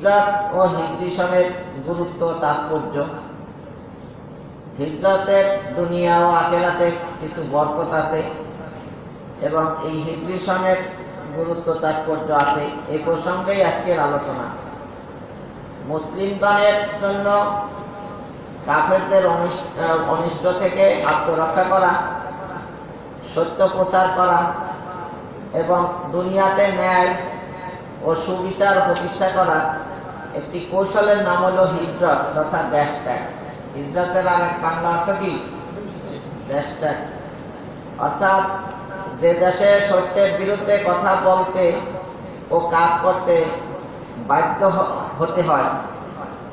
হিজরত ও হিজরি সনের গুরুত্ব তাৎপর্য। হিজরতের দুনিয়া ও আখিরাতে কিছু বরকত আছে এবং এই হিজরি সনের গুরুত্ব তাৎপর্য আছে। এই প্রসঙ্গেই আজকের আলোচনা। মুসলিমগণের জন্য কাফেরদের অনিষ্ট থেকে আত্মরক্ষা করা, সত্য প্রচার করা এবং দুনিয়াতে ন্যায় ও সুবিচার প্রতিষ্ঠা করা একটি কৌশলের নাম হল হিজরত তথা দেশ ত্যাগ। হিজরতের আরেক বাংলা অর্থ কি? দেশ ত্যাগ। অর্থাৎ যে দেশে সত্যের বিরুদ্ধে কথা বলতে ও কাজ করতে বাধ্য হতে হয়,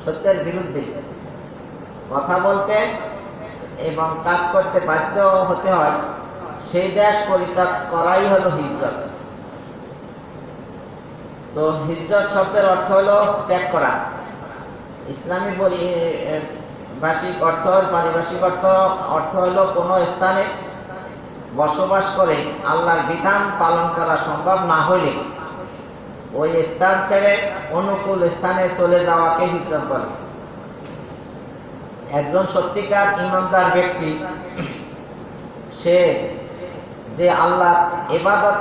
সত্যের বিরুদ্ধে কথা বলতে এবং কাজ করতে বাধ্য হতে হয়, সেই দেশ পরিত্যাগ করাই হলো হিজরত। তো হিজরত শব্দের অর্থ হলো ত্যাগ করা। ইসলামী ভাষিক অর্থ, পারিভাষিক অর্থ হলো কোনো স্থানে বসবাস করে আল্লাহর বিধান পালন করা সম্ভব না হইলে ওই স্থান ছেড়ে অনুকূল স্থানে চলে যাওয়াকে হিজরত বলে। একজন সত্যিকার ঈমানদার ব্যক্তি সে যে আল্লাহর ইবাদত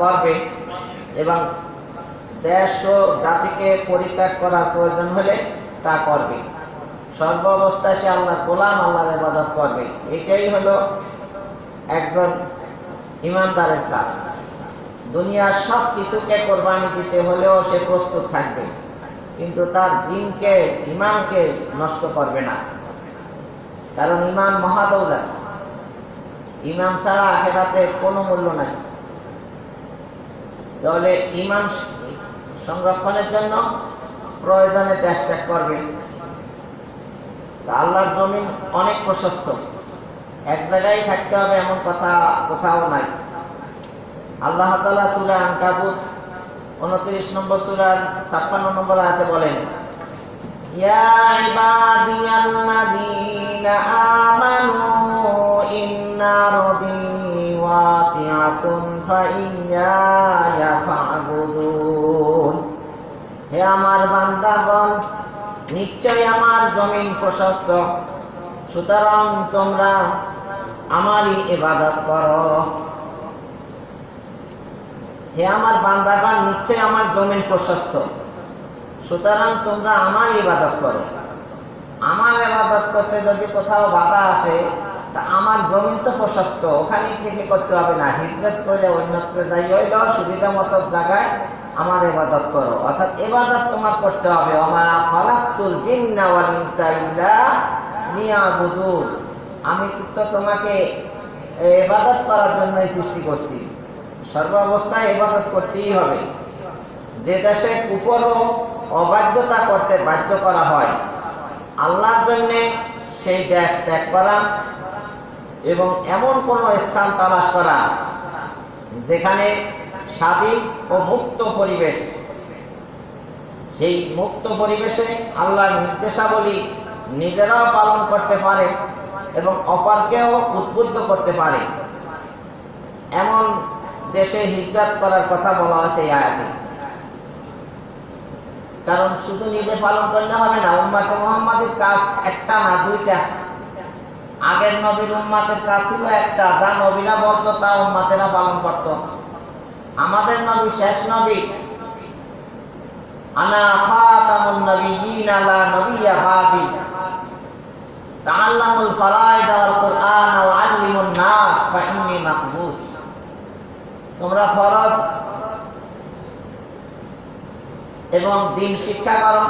করবে এবং দেশ ও জাতিকে পরিত্যাগ করার প্রয়োজন হলে তা করবে। সর্ব অবস্থায় সে আল্লাহর গোলাম, আল্লাহর ইবাদত করবে। এটাই হলো একজন ঈমানদারের কাজ। দুনিয়ার সব কিছুকে কোরবানি দিতে হলেও সে প্রস্তুত থাকবে, কিন্তু তার দ্বীনকে, ঈমানকে নষ্ট করবে না। কারণ ঈমান মহাদৌলত। ঈমান ছাড়া আখিরাতে কোনো মূল্য নাই। তাহলে ঈমান সংরক্ষণের জন্য প্রয়োজনে দেশ ত্যাগ করবে। আল্লাহর জমিন অনেক প্রশস্ত, এক জায়গায় থাকতে হবে এমন কথা কোথাও নাই। আল্লাহ তাআলা সূরা আনকাবুত 29 নম্বর সূরার 56 নম্বর আয়াতে বলেন, ইয়া ইবাদিয়াল্লাযীনা আমানু ইন্না আরদি ওয়াসিআতুন ফাইয়্যায়া ফা'বুদুন। হে আমার বান্দাগণ, নিশ্চয় আমার জমিন প্রশস্ত, সুতরাং তোমরা আমারই ইবাদত করো। হে আমার বান্দাগণ, নিশ্চয় আমার জমিন প্রশস্ত, সুতরাং তোমরা আমার ইবাদত করো। আমার ইবাদত করতে যদি কোথাও বাধা আসে, তা আমার জমিন তো প্রশস্ত, ওখানে থেকে করতে হবে না। হিজরত করে অন্যত্র যাই হইল, সুবিধা মতো জায়গায় আমার ইবাদত করো। অর্থাৎ ইবাদত তোমার করতে হবে। ওমা খালাকতুল জিন্না ওয়াল ইনসা ইল্লা লিয়াবুদুন। আমি তো তোমাকে ইবাদত করার জন্যই সৃষ্টি করছি। সর্ব অবস্থায় ইবাদত করতেই হবে। যে দেশে কুফর ও অবাধ্যতা করতে বাধ্য করা হয়, আল্লাহর জন্যে সেই দেশ ত্যাগ করা এবং এমন কোনো স্থান তালাশ করা যেখানে স্বাধীন ও মুক্ত পরিবেশ, সেই মুক্ত পরিবেশে আল্লাহর নির্দেশাবলী নিজেরাও পালন করতে পারে এবং অপরকেও উদ্বুদ্ধ করতে পারে, এমন দেশে হিজরত করার কথা বলা হয়েছে এই আয়াতে। কারণ শুধু নিজে পালন করলে হবে না, উম্মতে মুহাম্মাদের কাজ একটা না, দুইটা। আগের নবীর উম্মতের কাজ ছিল একটা, যা নবীরা বলতো তা উম্মতেরা পালন করত। আমাদের নবী শেষ নবী, আনা খাতামুন নবিয়্যিন লা নবিয়্যা বাদি, তাআল্লামুল ফারাইদ ওয়াল কুরআন ওয়া আল্লিমুন নাস ফা ইন্নী মাকবুস। তোমরা ফরজ এবং দ্বীন শিক্ষা করো,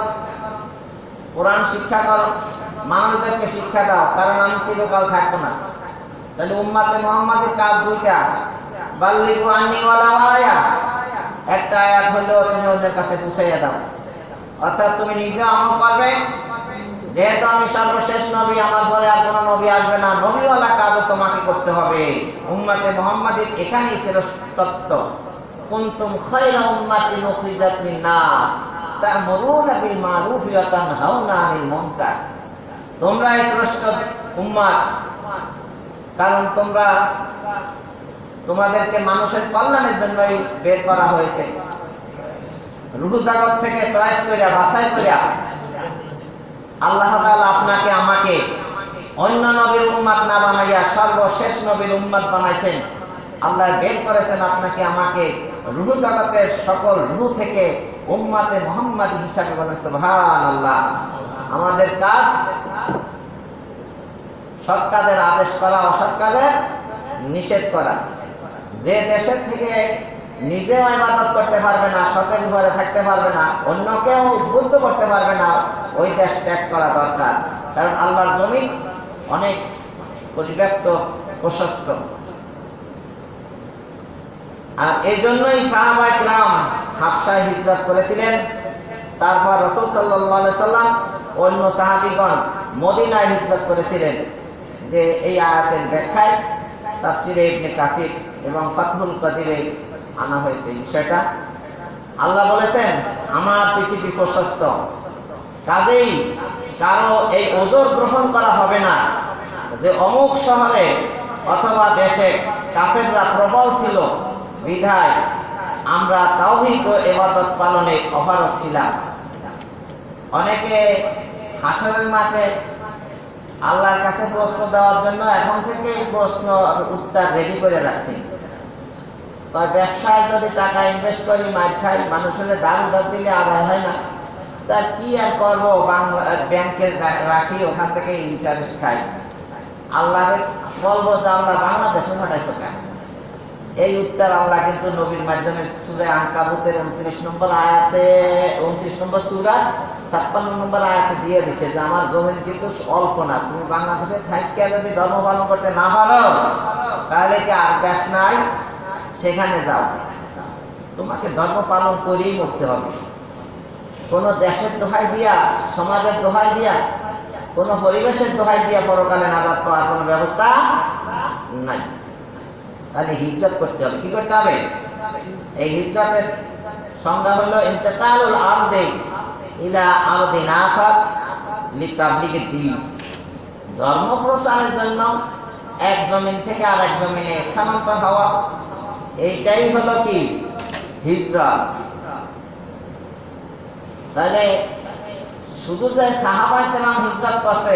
কোরআন শিক্ষা করো, মানুষদেরকে শিক্ষা দাও, কারণ আমি চিরকাল থাকবো না। তাহলে উম্মতে মুহাম্মাদের কাজ দুইটা, বাল্লিগু আন্নী ওয়ালাউ আয়া। একটা আয়াত হলেও তুমি অন্যের কাছে পৌঁছাইয়া দাও। অর্থাৎ তুমি নিজে আমল করবে, যেহেতু আমি সর্বশেষ নবী, আমার পরে আর কোনো নবী আসবে না, নবীওয়ালা কাজও তোমাকে করতে হবে। উম্মতে মুহাম্মাদের এখানেই শ্রেষ্ঠত্ব। কুনতুম খায়রা উম্মাতিন উখরিজাত লিন-নাস তা'মুরুনা বিল মা'রুফি ওয়া তানহাউনা আনিল মুনকার। তোমরা শ্রেষ্ঠ উম্মাত, কারণ তোমাদেরকে মানুষের কল্যাণের জন্যই বের করা হয়েছে। রূহ জগৎ থেকে চয়েস করিয়া বাছাই করিয়া আল্লাহ তাআলা আপনাকে আমাকে অন্য নবীর উম্মত না বানাইয়া সর্বশেষ নবীর উম্মত বানাইছেন। আল্লাহ বের করেছেন আপনাকে আমাকে রূহ জগতের সকল রূহ থেকে উম্মতে মুহাম্মাদী হিসাবে। বলেন সুবহানাল্লাহ। আমাদের কাজ সৎ কাজের আদেশ করা, অসৎ কাজের নিষেধ করা। যে দেশের থেকে নিজেও ইবাদত করতে পারবে না, সতের উপরে থাকতে পারবে না, অন্যকেও উদ্বুদ্ধ করতে পারবে না, ওই দেশ ত্যাগ করা দরকার। কারণ আল্লাহর জমিন অনেক পরিব্যাপ্ত, প্রশস্ত। আর এই জন্যই সাহাবায়ে কিরাম হাবশায় হিজরত করেছিলেন। তারপর রাসূল সাল্লাল্লাহু আলাইহি সাল্লাম অন্য সাহাবীগণ মদিনায় হিজরত করেছিলেন। যে এই আয়াতের ব্যাখ্যায় তাফসীরে ইবনে কাসির এবং ফাতহুল কাদিরে আনা হয়েছে বিষয়টা। আল্লাহ বলেছেন আমার পৃথিবী প্রশস্ত, কাজেই কারো এই ওজর গ্রহণ করা হবে না যে অমুক শহরে অথবা দেশে কাফেররা প্রবল ছিল বিধায় আমরা তাওহীদ ও ইবাদত পালনে অপারগ ছিলাম। অনেকে হাসরের মাঠে আল্লাহর কাছে প্রশ্ন দেওয়ার জন্য এখন থেকে প্রশ্ন উত্তর রেডি করে রাখছি। ব্যবসায় যদি টাকা ইনভেস্ট করি, মাইর খাই, মানুষের দাম উধার দিলে আদায় হয় না, তা কি আর করবো, ব্যাংকে রাখি, ওখান থেকে ইন্টারেস্ট খাই। আল্লাহকে বলবো যে আল্লাহ বাংলাদেশে পাঠাইছো কেন? এই উত্তর আল্লাহ কিন্তু নবীর মাধ্যমে সূরা আনকাবুতের 29 নম্বর আয়াতে, 29 নম্বর সূরা 56 নম্বর আয়াতে দিয়ে দিচ্ছে যে আমার জমিন কিন্তু অল্প না, তুমি বাংলাদেশে থাইকা যদি ধর্ম পালন করতে না পারো তাহলে কি আর দেশ নাই, সেখানে যাও, তোমাকে ধর্ম পালন করেই মরতে হবে। কোন দেশের দোহাই দিয়া, সমাজের দোহাই দিয়া, কোন পরিবেশের দোহাই দিয়া পরকালে নাজাত পাওয়ার কোন ব্যবস্থা নাই। তাহলে হিজরত করতে হবে। কি করতে হবে? এই হিজরতের সংজ্ঞা হলো ইন্তেকালুল আরদি ইলা আরদিন আখার লিতাবলিগিদ দ্বীন। ধর্ম প্রসারের জন্য এক জমিন থেকে আরেক জমিনে স্থানান্তর হওয়া, এইটাই হলো কি হিজরত। তাহলে শুধু যে সাহাবায়ে কেরাম হিজরত করছে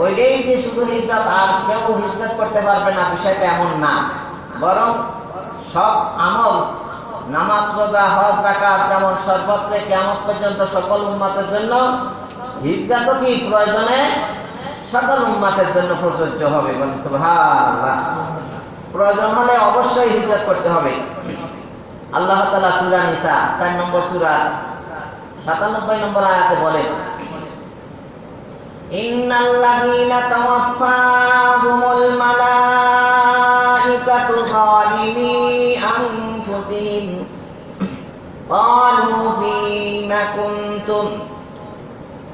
ওইটাই যে শুধু হিজরত, আর কেউ হিজরত করতে পারবে না, বিষয়টা এমন না। বরং সব আমল, নামাজ, রোজা, হজ, যাকাত যেমন সর্বত্র কিয়ামত পর্যন্ত সকল উম্মতের জন্য, হিজরতও কি প্রয়োজনে সকল উম্মতের জন্য প্রযোজ্য হবে। বলেন সুবহানাল্লাহ। প্রয়োজন হলে অবশ্যই হিজরত করতে হবে। আল্লাহ তাআলা সূরা নিসা 4 নম্বর সূরা 97 নম্বর আয়াতে বলেন, ইন্নাল্লাযীনা তাওয়াফাহুমুল মালাইকাতু যালিমি আনফুসিহিম ক্বালু ফীমা কুনতুম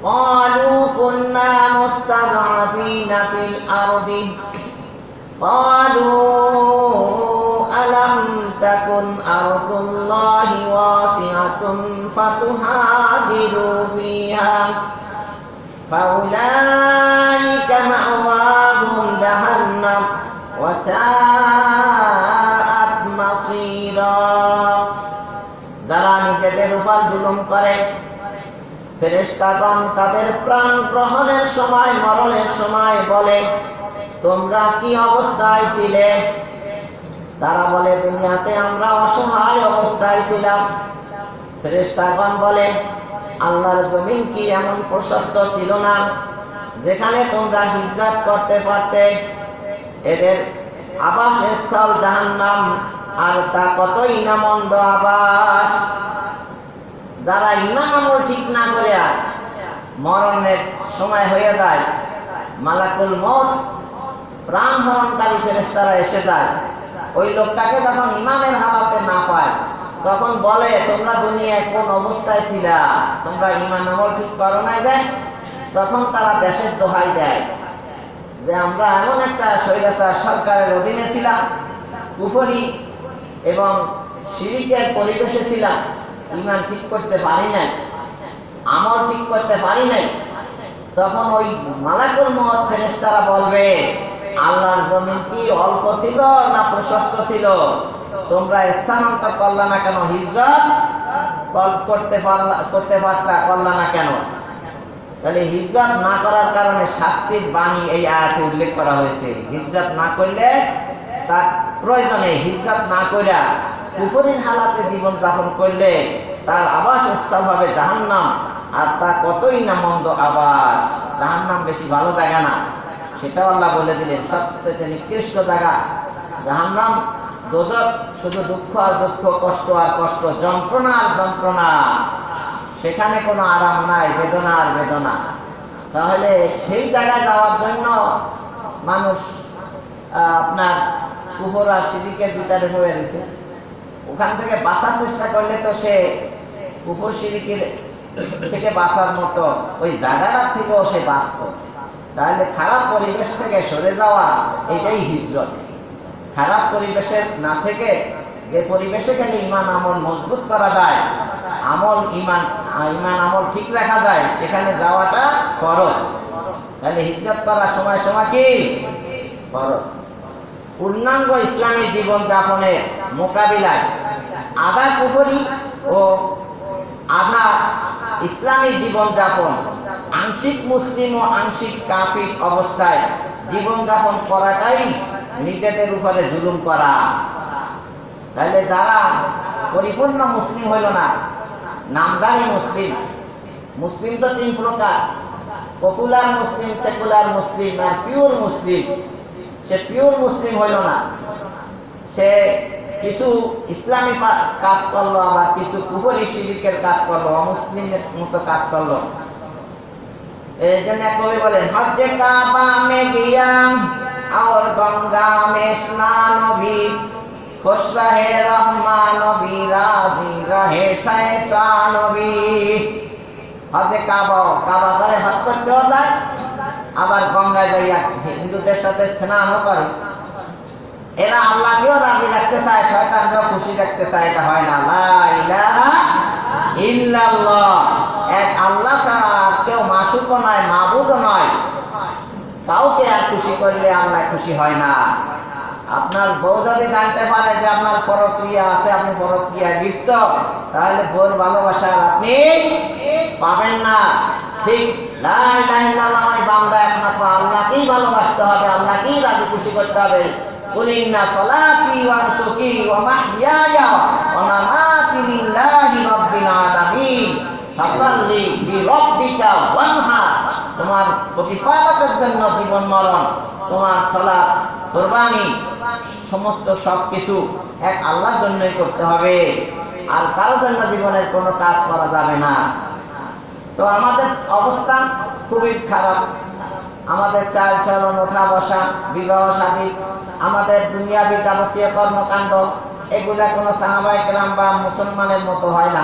ক্বালু কুন্না মুস্তাযআফিনা ফিল আরদি ক্বালু আলাম তাকুন আরদুল্লাহি ওয়াসিআতুন ফাতুহাজিরু ফিহা ফাউলাইকা মাওয়াহুম জাহান্নাম ওয়া সাআত মাসীরা। যারা নিজেদের উপর জুলুম করে, ফেরেশতাগণ তাদের প্রাণ গ্রহণের সময়, মরণের সময় বলে তোমরা কি অবস্থায় ছিলে? তারা বলে দুনিয়াতে আমরা অসহায় অবস্থায় ছিলাম। ফেরেশতাগণ বলে আল্লাহর জমিন কি এমন প্রশস্ত ছিল না যেখানে তোমরা হিজরত করতে পারতে? এদের আবাসস্থল জাহান্নাম, আর তা কতই না মন্দ আবাস। যারা ঈমান আমল ঠিক না করে মরণের সময় হয়ে যায়, মালাকুল মউত প্রাণ হরণকারী ফেরেশতারা এসে যায়, ওই লোকটাকে যখন ঈমানের হালাতে না পায় তখন বলে তোমরা দুনিয়ায় কোন অবস্থায় ছিলা, তোমরা ঈমান আমল ঠিক করো নাই যে? তখন তারা দেশের দোহাই দেয় যে আমরা এমন একটা স্বৈরাচার সরকারের অধীনে ছিলাম, কুফরি এবং শিরকের পরিবেশে ছিলাম, ঈমান ঠিক করতে পারি নাই, আমল ঠিক করতে পারি নাই। তখন ওই মালাকুল মউত ফেরেশতারা বলবে আল্লাহর জমিন কি অল্প ছিল না প্রশস্ত ছিল? তোমরা স্থানান্তর করলে না কেন, হিজরত করতে পারতা, করলা না কেন? তাহলে হিজরত না করার কারণে শাস্তির বাণী এই আয়াতে উল্লেখ করা হয়েছে। হিজরত না করলে তার প্রয়োজনে, হিজরত না কইরা কুফরির হালাতে জীবন যাপন করলে তার আবাস স্থল হবে জাহান্নাম। আর তা কতই না মন্দ আবাস, জাহান্নাম বেশি ভালো জায়গা না, সেটাও আল্লাহ বলে দিলেন। সবচেয়ে নিকৃষ্ট জায়গা জাহান্নাম, দোজখ শুধু দুঃখ আর দুঃখ, কষ্ট আর কষ্ট, যন্ত্রণা আর যন্ত্রণা, সেখানে কোনো আরাম নাই, বেদনা আর বেদনা। তাহলে সেই জায়গায় যাওয়ার জন্য মানুষ আপনার কুফর আর শিরকের ভিতরে হয়ে গেছে। ওখান থেকে বাঁচার চেষ্টা করলে তো সে কুফর শিরকের থেকে বাঁচার মতো ওই জায়গাটার থেকেও সে বাঁচত। তাহলে খারাপ পরিবেশ থেকে সরে যাওয়া, এটাই হিজরত। খারাপ পরিবেশের না থেকে যে পরিবেশে গেলে ইমান আমল মজবুত করা যায়, ইমান আমল ঠিক রাখা যায়, সেখানে যাওয়াটা ফরজ। তাহলে হিজরত করার সময় সময় কি ফরজ। পূর্ণাঙ্গ ইসলামী জীবন যাপনের মোকাবিলায় আধা কুফরি ও আধা ইসলামী জীবন যাপন, আংশিক মুসলিম ও আংশিক কাফির অবস্থায় জীবন যাপন করাটাই নিজেদের উপরে জুলুম করা। তাহলে যারা পরিপূর্ণ মুসলিম হইল না, নামদারি মুসলিম, মুসলিম তো তিন প্রকার, পপুলার মুসলিম, সেকুলার মুসলিম আর পিওর মুসলিম। সে পিওর মুসলিম হইল না, সে কিছু ইসলামী কাজ করলো, আবার কিছু কুফরি শিরকের কাজ করলো, অমুসলিমের মতো কাজ করলো। এই জন্য কবি বলেন, হজ্জে কাবা মে গিয়া और गंगा में स्नान भी, खुश रहे रहमान भी, राजी रहे शैतान भी। হজে কাবা, কাবা করে হজ করতেও যায়, আবার গঙ্গায় যাইয়া হিন্দুদের সাথে স্নানও করে। এরা আল্লাহকেও রাজি রাখতে চায়, শয়তানকেও খুশি রাখতে চায়। এটা হয় না। লা ইলাহা ইল্লাল্লাহ, এক আল্লাহ ছাড়া আর কেউ মাসুকও নয়, মাবুদও নয়। কাউকে আর খুশি করলে আল্লাহ খুশি হয় না। আপনার বউ যদি জানতে পারে যে আপনার পরক্রিয়া আছে, আপনি পরক্রিয়া লিপ্ত, তাহলে বউর ভালোবাসা আপনি পাবেন না। ঠিক লা ইলাহা ইল্লাল্লাহ মানে বান্দা একমাত্র আল্লাহকেই ভালোবাসতে হবে, আল্লাহকেই রাজি খুশি করতে হবে। কুল ইন্না সলাতি ওয়া নুসুকি ওয়া মাহইয়ায়া ওয়া মামাতি লিল্লাহি রাব্বিল আলামিন ফাসাল্লি লিরাব্বিকা ওয়ানহার। তোমার প্রতিপালকের জন্য জীবন মরণ, তোমার সালাত, কুরবানি, সমস্ত সবকিছু এক আল্লাহর জন্যই করতে হবে, আর কারো জন্য জীবনের কোনো কাজ করা যাবে না। তো আমাদের অবস্থা খুবই খারাপ। আমাদের চাল চলন, ওঠা বসা, বিবাহ শাদী, আমাদের দুনিয়াবি যাবতীয় কর্মকাণ্ড, এগুলা কোনো সাহাবায়ে কেরাম বা মুসলমানের মতো হয় না।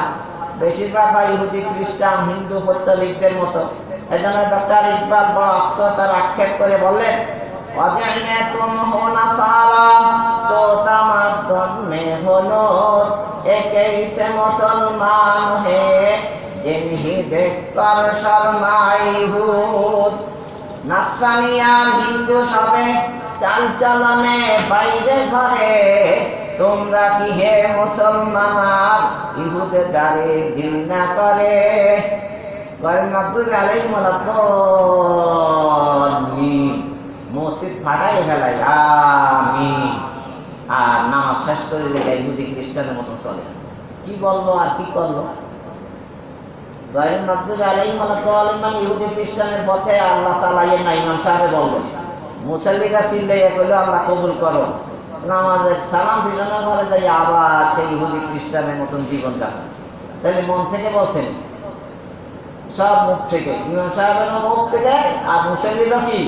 বেশিরভাগ হয় ইহুদি, খ্রিস্টান, হিন্দু, পৌত্তলিকদের মতো। এজন্য ডক্টর ইকবাল বড় আফসোস আর আক্ষেপ করে বললেন, ওয়াজআলনা তুম হো নাসারা তো তামাদ্দুন মে হলো একই সে মুসলমান হে জিনহি দেখকর শর্মাই হুদ। নাসরানি আর হিন্দু সবে চাল চলনে বাইরে ঘরে, তোমরা কি হে মুসলমান আর ইহুদের দ্বারে ঘৃণা করে। মসজিদ ফাটাই ফেলাই আমিন, আর নামাজ শেষ করে দিলে ইহুদি খ্রিস্টানের মতো চলে। কি বললো আর কি করলো? মানে ইহুদি খ্রিস্টানের পথে আল্লাহ চালাইয়ের না, ইমাম সাহেব বললো। মুসল্লিরা চিল্লাইয়া কইলো আল্লাহ কবুল করো, নামাজের সালাম ফিরানোর পরে যাই আবার সেই ইহুদি খ্রিস্টানের মতন জীবন যাপন। তাহলে মন থেকে বলছেন, সব মুখ থেকে, ইমাম সাহেবের মুখ থেকে, আর মুসল্লিরা কি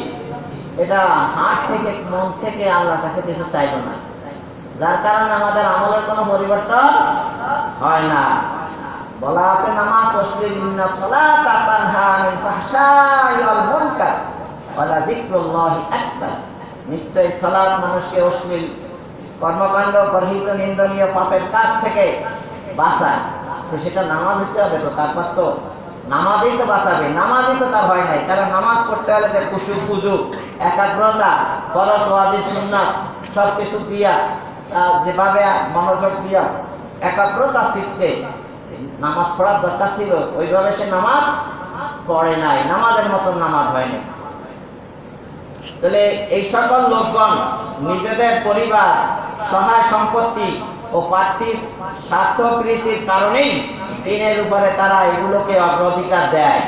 এটা হাত থেকে, মন থেকে আল্লাহর কাছে কিছু চাইল না, যার কারণে আমাদের আমলের কোনো পরিবর্তন হয় না। বলা আছে নামাজ অশ্লীল, ইন্না সলাতা তানহা আনিল ফাহশাই ওয়াল মুনকার ওয়া যিকরুল্লাহি আকবার। নিশ্চয়ই সালাত মানুষকে অশ্লীল কর্মকাণ্ড, গর্হিত নিন্দনীয় পাপের কাজ থেকে বাঁচায়। সেটা নামাজ হতে হবে, তো তারপর তো নামাজই তো বাঁচাবে, নামাজই তো তার হয় নাই। কারণ নামাজ পড়তে হলে যে খুশু খুজু, একাগ্রতা, ফরজ ওয়াজিব সুন্নাত সব কিছু দিয়া, যেভাবে মনোযোগ দিয়া একাগ্রতা শিখতে নামাজ পড়ার দরকার ছিল, ওইভাবে সে নামাজ পড়ে নাই, নামাজের মতন নামাজ হয়নি। তাহলে এই সকল লোকগণ নিজেদের পরিবার, সহায় সম্পত্তি ও পার্থিব স্বার্থপ্রীতির কারণেই দিনের উপরে তারা এগুলোকে অগ্রাধিকার দেয়,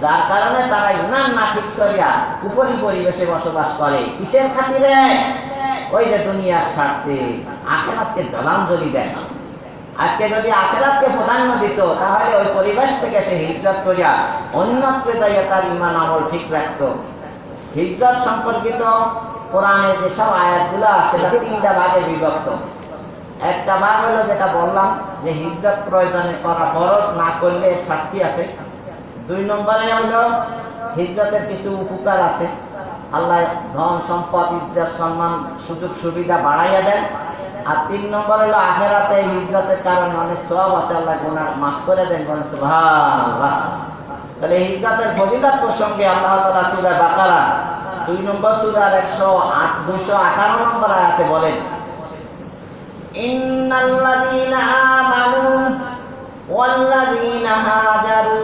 যার কারণে তারা ইমান না ঠিক করিয়া উপরি পরিবেশে বসবাস করে। কিসের খাতিরে? ওই যে দুনিয়ার স্বার্থে, আখিরাতকে জলাঞ্জলি দেয়। আজকে যদি আখিরাতকে প্রাধান্য দিত, তাহলে ওই পরিবেশ থেকে সে হিজরত করিয়া অন্যত্র যাইয়া তার ইমান আমল ঠিক রাখত। হিজরত সম্পর্কিত কোরআনে যেসব আয়াতগুলো সেটা তিনটা ভাগে বিভক্ত। একটা ভাগ হলো যেটা বললাম যে হিজরত প্রয়োজনে করা, ফরজ না করলে শাস্তি আছে। 2 নম্বরে হলো হিজরতের কিছু উপকার আছে, আল্লাহ ধন সম্পদ, ইজ্জত, সম্মান, সুযোগ সুবিধা বাড়াইয়া দেন। আর 3 নম্বর হলো আখিরাতে হিজরতের কারণে অনেক সওয়াব আছে, আল্লাহ গুনাহ মাফ করে দেন। বলেন সুবহানাল্লাহ। তাহলে হিজরতের ফজিলত প্রসঙ্গে আল্লাহ তাআলা সূরা বাকারা 2 নম্বর সূরার 258 নম্বর আয়াতে বলেন, ইন্নাল্লাযীনা আমানু ওয়াল্লাযীনা হাজারু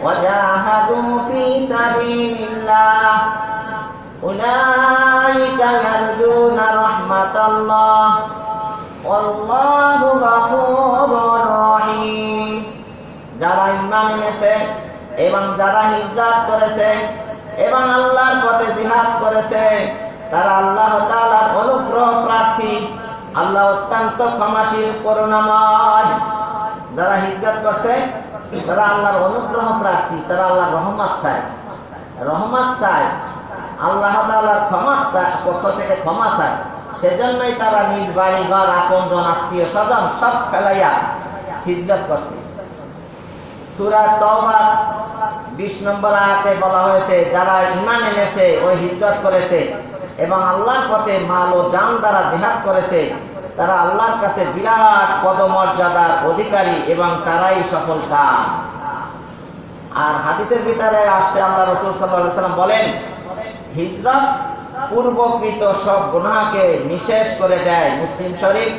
ওয়াজাহাদু ফী সাবিলিল্লাহ উলাইকা ইয়ারজুনা রাহমাতাল্লাহ ওয়াল্লাহু গফুরুর রহিম। যারা ঈমান এনেছে এবং যারা হিজরত করেছে এবং আল্লাহর পথে জিহাদ করেছে, তারা আল্লাহ তাআলার অনুগ্রহ প্রার্থী। আল্লাহ অত্যন্ত ক্ষমাশীল, করুণাময়। যারা হিজরত করছে তারা আল্লাহর অনুগ্রহ প্রার্থী, তারা আল্লাহর রহমত চায়, রহমত চায়, আল্লাহ তাআলার ক্ষমা পক্ষ থেকে ক্ষমা চায়। সেজন্যই তারা নিজ বাড়ি ঘর, আপনজন, আত্মীয় স্বজন সব ফেলাইয়া হিজরত করছে। সূরা তাওবা 20 নম্বর আয়াতে বলা হয়েছে, যারা ঈমান এনেছে, ওই হিজরত করেছে এবং আল্লাহর পথে মাল ও জান দ্বারা জিহাদ করেছে, তারা আল্লাহর কাছে বিরাট পদমর্যাদার অধিকারী এবং তারাই সফল কাম। আর হাদিসের ভিতরে আসছে, আল্লাহ রাসূল সাল্লাল্লাহু আলাইহি ওয়াসাল্লাম বলেন, হিজরত পূর্বকৃত সব গুনাহকে নিঃশেষ করে দেয়। মুসলিম শরীফ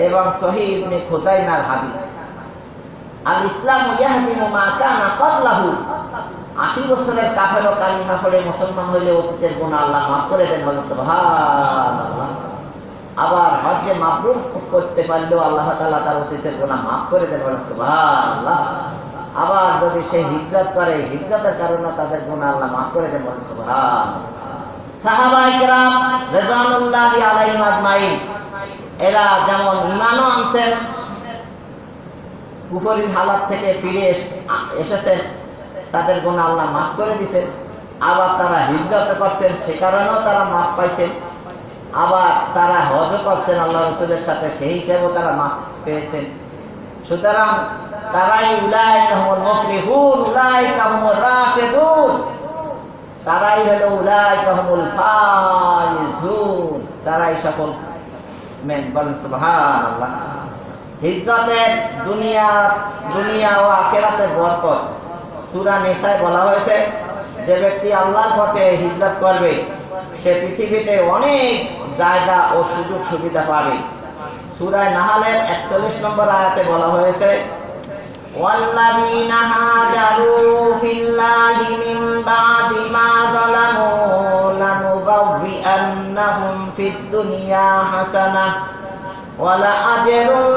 এবং সহিহ ইবনে খুজাইমার হাদিস। আল ইসলামু ইয়াহদিমু মা কানা ক্বাবলাহু। 80 বছরের কাফের কালিমা পড়ে মুসলমান হইলে অতীতের গুনাহ আল্লাহ মাফ করে দেন। বলেন সুবহানাল্লাহ। আবার হজ্জে মাবরুর করতে পারলেও আল্লাহ তাআলা তার অতীতের গুনাহ মাফ করে দেন। বলেন সুবহানাল্লাহ। আবার যদি সে হিজরত করে, হিজরতের কারণে তাদের গুনাহ আল্লাহ মাফ করে দেন। বলেন সুবহানাল্লাহ। সাহাবায়ে কেরাম রিজওয়ানুল্লাহি আলাইহিম আজমাইন, এরা যেমন ঈমানও আনছেন, কুফরির হালাত থেকে ফিরে এসেছেন, তাদের গুনাহ আল্লাহ মাফ করে দিয়েছেন। আবার তারা হিজরত করছেন, সে কারণেও তারা মাফ পাইছেন। আবার তারা হজ করছেন আল্লাহ রাসূলের সাথে, সেই হিসেবেও তারা মাফ পেয়েছেন। সুতরাং তারাই উলাইকা হুমুল মুফলিহুন, উলাইকা হুমুর রাশিদুন, তারাই হলো উলাইকা হুমুল ফাইজুন, তারাই সফল মেন। বলেন সুবহানাল্লাহ। হিজরতের দুনিয়া ও আখিরাতের বরকত সূরা নিসায় বলা হয়েছে, যে ব্যক্তি আল্লাহর পথে হিজরত করবে সে পৃথিবীতে অনেক জায়গা ও সুযোগ সুবিধা পাবে। সূরা নাহলের 41 নম্বর আয়াতে বলা হয়েছে, ওয়াল্লাযীনা হাজারু ফিল্লাহি মিন বাদি মা যালামু লানুবাউবিআন্নাহুম ফিদ দুনিয়া হাসানাহ ওয়ালা আজরুল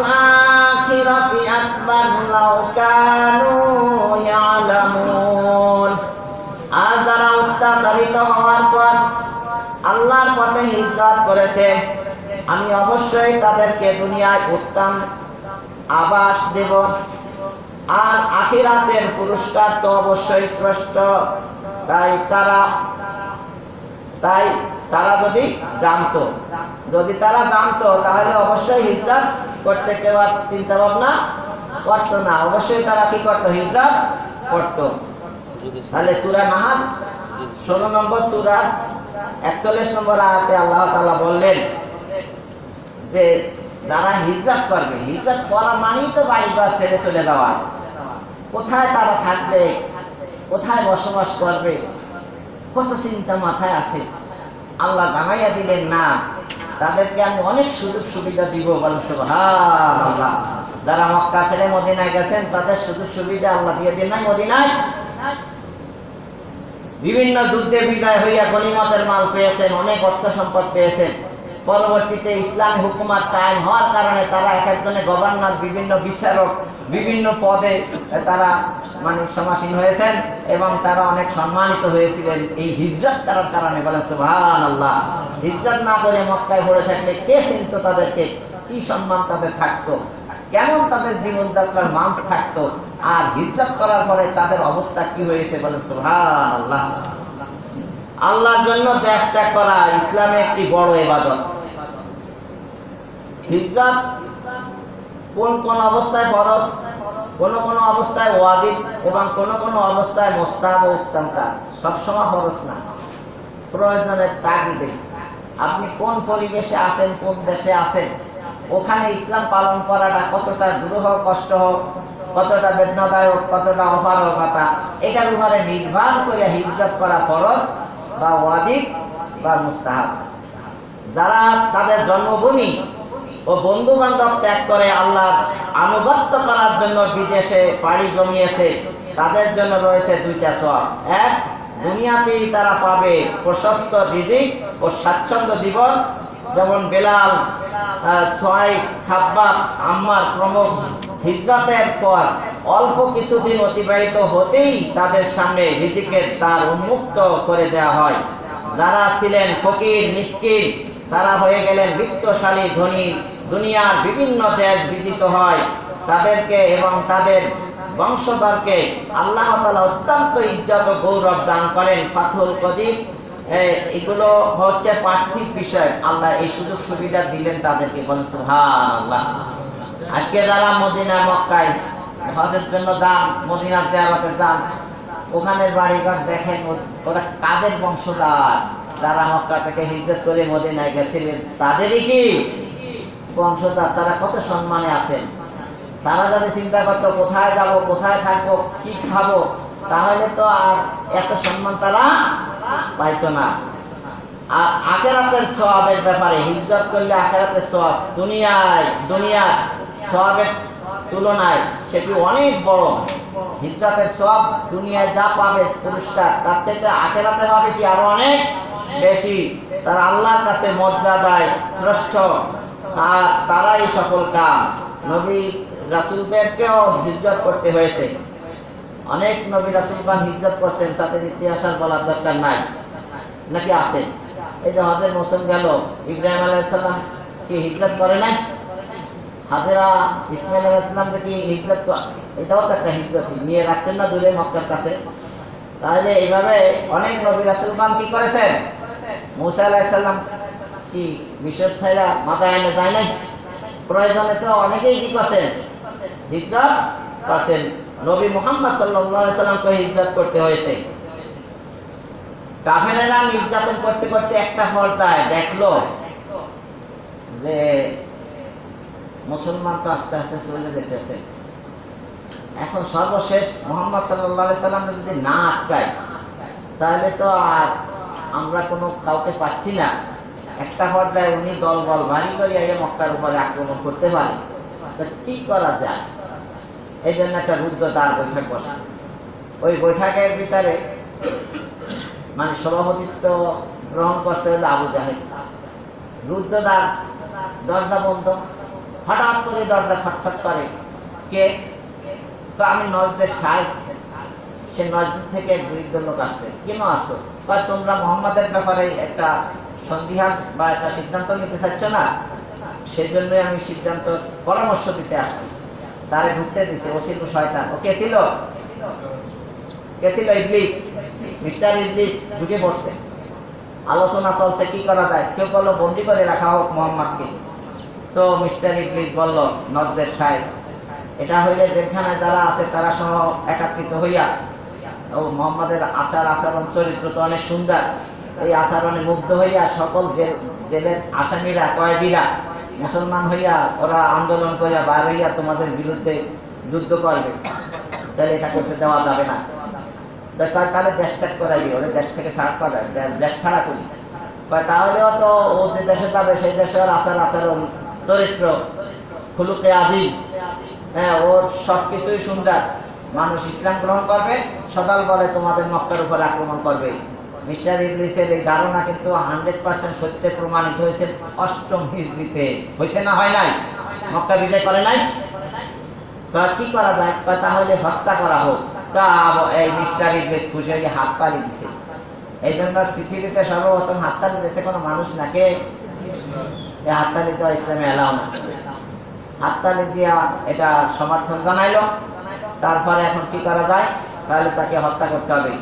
আখিরাতি আকবার লাউ কানু ইয়ালামুন। আর যারা অত্যাচারিত হওয়ার পর আল্লাহর পথে হিজরত করেছে, আমি অবশ্যই তাদেরকে দুনিয়ায় উত্তম আবাস দেব, আর আখিরাতের পুরস্কার তো অবশ্যই শ্রেষ্ঠ। তাই তারা যদি তারা জানতো তাহলে অবশ্যই হিজরত করতে কেউ চিন্তা ভাবনা করতো না, অবশ্যই তারা কি করতো? হিজরত করতো। তাহলে সূরা নাহল 16 নম্বর সূরা 41 নম্বর আয়াতে আল্লাহ তাআলা বললেন যে যারা হিজরত করবে, হিজরত করা মানেই তো বাড়িঘর ছেড়ে চলে যাওয়া। কোথায় তারা থাকবে, কোথায় বসবাস করবে, কত চিন্তা মাথায় আসে। আল্লাহ জানাইয়া দিলেন, না, তাদেরকে আমি অনেক সুযোগ সুবিধা দিব। বলেন সুবহানাল্লাহ। যারা মক্কা ছেড়ে মদিনায় গেছেন তাদের সুযোগ সুবিধা আল্লাহ দিয়ে দেন নাই মদিনায়। বিভিন্ন যুদ্ধে বিজয় হইয়া গনিমতের মাল পেয়েছেন, অনেক অর্থ সম্পদ পেয়েছেন। পরবর্তীতে ইসলামী হুকুমত কায়েম হওয়ার কারণে তারা এক একজনের গভর্নর, বিভিন্ন বিচারক, বিভিন্ন পদে তারা মানে সমাসীন হয়েছেন এবং তারা অনেক সম্মানিত হয়েছিলেন এই হিজরত করার কারণে। বলেন সুবহানাল্লাহ। হিজরত না করে মক্কায় পড়ে থাকলে কে চিনত তাদেরকে? কি সম্মান তাদের থাকতো, কেমন তাদের জীবনযাত্রার মান থাকতো, আর হিজরত করার পরে তাদের অবস্থা কি হয়েছে? বলেন সুবহানাল্লাহ। আল্লাহর জন্য দেশ ত্যাগ করা ইসলামে একটি বড় ইবাদত। হিজরত কোন কোন অবস্থায় ফরজ, কোন কোন অবস্থায় ওয়াজিব এবং কোন কোন অবস্থায় মুস্তাহাব ও উত্তম কাজ। সবসময় ফরজ না, প্রয়োজনের তাগিদে। আপনি কোন পরিবেশে আছেন, কোন দেশে আছেন, ওখানে ইসলাম পালন করাটা কতটা দুরূহ, কষ্ট হোক, কতটা বেদনাদায়ক, কতটা অপারগতা, এটার উপরে নির্ভর করে হিজরত করা ফরজ বা ওয়াজিব বা মুস্তাহাব। যারা তাদের জন্মভূমি ও বন্ধু বান্ধব ত্যাগ করে আল্লাহর আনুগত্য করার জন্য বিদেশে পাড়ি জমিয়েছে, তাদের জন্য রয়েছে দুইটা সওয়াব। এক, দুনিয়াতেই তারা পাবে প্রশস্ত রিজিক ও স্বাচ্ছন্দ্য জীবন, যেমন বেলাল, সোহাইব, খাব্বাব, আম্মার প্রমুখ হিজরতের পর অল্প কিছুদিন অতিবাহিত হতেই তাদের সামনে রিজিকের দ্বার উন্মুক্ত করে দেওয়া হয়। যারা ছিলেন ফকির মিসকিন তারা হয়ে গেলেন বিত্তশালী ধনী। দুনিয়ার বিভিন্ন দেশ বিদিত হয় তাদেরকে এবং তাদের বংশধরকে আল্লাহ তাআলা অত্যন্ত ইজ্জত ও গৌরব দান করেন। ফাতহুল কদির, এগুলো হচ্ছে পার্থিব বিষয়। আল্লাহ এই সুযোগ সুবিধা দিলেন তাদেরকে। বলেন সুবহানাল্লাহ। আজকে যারা মদিনা মক্কায় হজের জন্য যান, মদিনা জিয়ারতে যান, ওখানের বাড়িঘর দেখেন, ওরা কাদের বংশধর? যারা মক্কা থেকে হিজরত করে মদিনায় গেছিলেন তাদেরই কি বংশধর। তারা কত সম্মানে আছেন। তারা যদি চিন্তা করতো কোথায় যাব, কোথায় থাকবো, কি খাবো, তাহলে তো আর এত সম্মান তারা পাইতো না। আর আখিরাতের সওয়াবের ব্যাপারে, হিজরত করলে আখিরাতের সওয়াব দুনিয়ার সওয়াবের তুলনায় সেটি অনেক বড়। হিজরতের সওয়াব দুনিয়ায় যা পাবে পুরস্কার, তার চাইতে আখিরাতে পাবে কি আরো অনেক বেশি। তারা আল্লাহর কাছে মর্যাদায় শ্রেষ্ঠ, আর তারাই সকল কাম। নবী রাসূলদেরকেও হিজরত করতে হয়েছে। অনেক নবী রাসূলগণ হিজরত করছেন, তাদের ইতিহাস আর বলার দরকার নাই, নাকি আছে? এই যে হজের মৌসুম গেল, ইব্রাহিম আলাইহিস সালাম কি হিজরত করে নাই? হাজেরা ইসমাইল আলাইহিস সালাম কি হিজরত? এটাও তো একটা হিজরত, নিয়ে রাখছেন না দূরে মক্কার কাছে। তাহলে এইভাবে অনেক নবী রাসূলগণ কি করেছেন? মুসা আলাইহিস সালাম কি মিশর ছাইরা মাথায় এনে যায় নাই? প্রয়োজনে তো অনেকেই কি করছেন? হিজরত করছেন। নবী মুহাম্মদ সাল্লাল্লাহু আলাইহি সাল্লামকে হিজরত করতে হয়েছে। কাফেরেরা নির্যাতন করতে করতে একটা পর্যায়ে দেখলো যে মুসলমান তো আস্তে আস্তে চলে যেতেছে। এখন সর্বশেষ মুহাম্মদ সাল্লাল্লাহু আলাইহি সাল্লামকে যদি না আটকায় তাহলে তো আর আমরা কোনো কাউকে পাচ্ছি না। একটা পর্যায়ে উনি দলবল ভারী করে মক্কার উপরে আক্রমণ করতে পারে। কি করা যায়? এই জন্য একটা রুদ্ধদ্বার বৈঠক বসে। ওই বৈঠকের ভিতরে মানে সভাপতিত্ব গ্রহণ করতে হলে আবু জাহেল। রুদ্ধদ্বার, দরজা বন্ধ। হঠাৎ করে দরজা খটখট করে। কে? তো আমি নজদের সাহেব। সে নজদ থেকে বৃদ্ধ লোক আসছে। কেন আসো? তোমরা মোহাম্মদের ব্যাপারে একটা সন্দিহান বা একটা সিদ্ধান্ত নিতে চাচ্ছ না, সেজন্য আমি সিদ্ধান্ত পরামর্শ দিতে আসছি। তারে ঢুকতে দিছে। ও ছিল শয়তান। ও কে ছিল? ইবলিস। মিস্টার ইবলিস ঢুকে পড়ছে। আলোচনা চলছে কি করা যায়। কেউ বললো বন্দি করে রাখা হোক মোহাম্মদকে। তো মিস্টার ইবলিস বলল, নজদের সাহেব, এটা হইলে জেলখানায় যারা আছে তারা সহ একত্রিত হইয়া, ও মোহাম্মদের আচরণ চরিত্র তো অনেক সুন্দর, এই আচরণে মুগ্ধ হইয়া সকল জেলের আসামিরা, কয়েদিরা মুসলমান হইয়া ওরা আন্দোলন করিয়া বার হইয়া তোমাদের বিরুদ্ধে যুদ্ধ করবে। তাহলে এটা করতে দেওয়া যাবে না। তাহলে দেশ ত্যাগ করাই দিই, ওদের দেশ থেকে দেশ ছাড়া করি। তাহলেও তো ও যে দেশে যাবে সেই দেশের আচরণ চরিত্র খুলুকে আজিম হ্যাঁ, ওর সবকিছুই সুন্দর। মানুষ ইসলাম গ্রহণ করবে, সকাল বলে তোমাদের মক্কার উপর আক্রমণ করবে। মিস্টার ইবলিসের এই ধারণা কিন্তু 100% সত্যে প্রমাণিত হয়েছে 8ম হিজরিতে। হয়েছে না হয় নাই? মক্কা বিজয় করে নাই? তো কি করা যায়? তাহলে হত্যা করা হোক। তা এই মিস্টার ইবলিস খুশি হয়ে হাততালি দিছে। এই জন্য পৃথিবীতে সর্বপ্রথম হাততালি দিয়েছে কোনো মানুষ নাকি? এই হাততালি তো ইসলামে এলাও না। হাততালি দিয়া এটা সমর্থন জানাইলো। তারপরে এখন কি করা যায়? তাহলে তাকে হত্যা করতে হবে।